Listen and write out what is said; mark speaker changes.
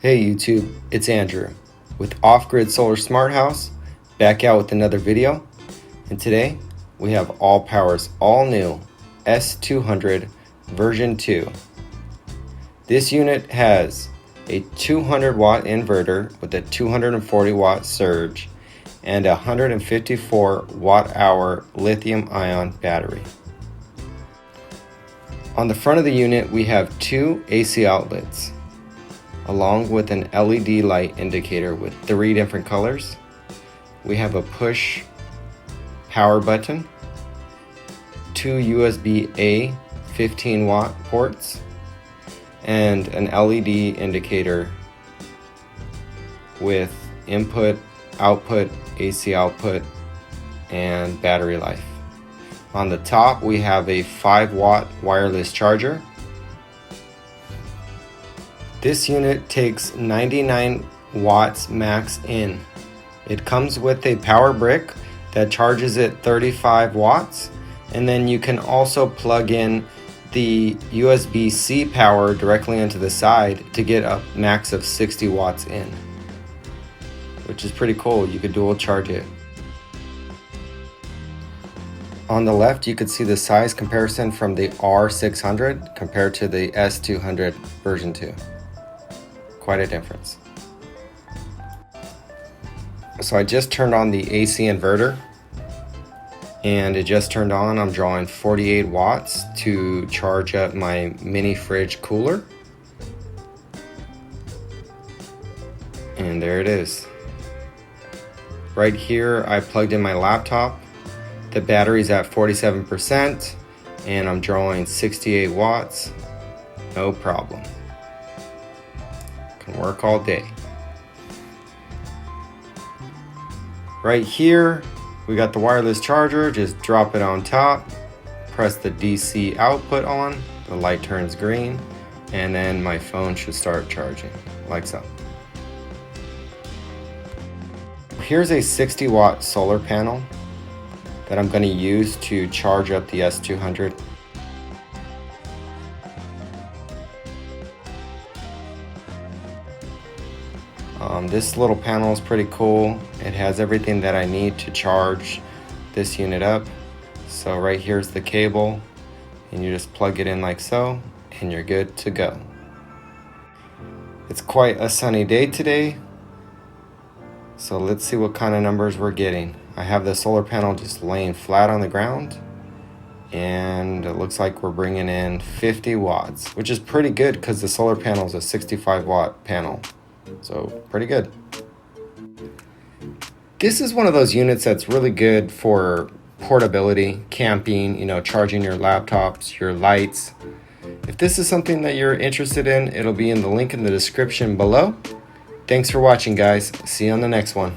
Speaker 1: Hey YouTube, it's Andrew with Off-Grid Solar Smart House, back out with another video. And today we have ALLPOWERS all new S200 version 2. This unit has a 200 watt inverter with a 240 watt surge and a 154 watt hour lithium ion battery. On the front of the unit we have two AC outlets, along with an LED light indicator with 3 different colors. We have a push power button, 2 USB-A 15 watt ports, and an LED indicator with input, output, AC output, and battery life. On the top we have a 5 watt wireless charger. This unit takes 99 watts max in. It comes with a power brick that charges at 35 watts, and then you can also plug in the USB-C power directly into the side to get a max of 60 watts in, which is pretty cool. You could dual charge it. On the left you could see the size comparison from the R600 compared to the S200 version 2. Quite a difference. So I just turned on the AC inverter and it just turned on. I'm drawing 48 watts to charge up my mini fridge cooler. And there it is. Right here I plugged in my laptop. The battery's at 47% and I'm drawing 68 watts. No problem. Can work all day. Right here we got the wireless charger. Just drop it on top, press the DC output on, the light turns green, and then my phone should start charging like so. Here's a 60 watt solar panel that I'm going to use to charge up the S200. This little panel is pretty cool. It has everything that I need to charge this unit up. So right here's the cable, and you just plug it in like so, and you're good to go. It's quite a sunny day today, so let's see what kind of numbers we're getting. I have the solar panel just laying flat on the ground, and it looks like we're bringing in 50 watts, which is pretty good because the solar panel is a 65 watt panel. So pretty good. This is one of those units that's really good for portability, camping, charging your laptops, your lights. If this is something that you're interested in, it'll be in the link in the description below. Thanks for watching, guys. See you on the next one.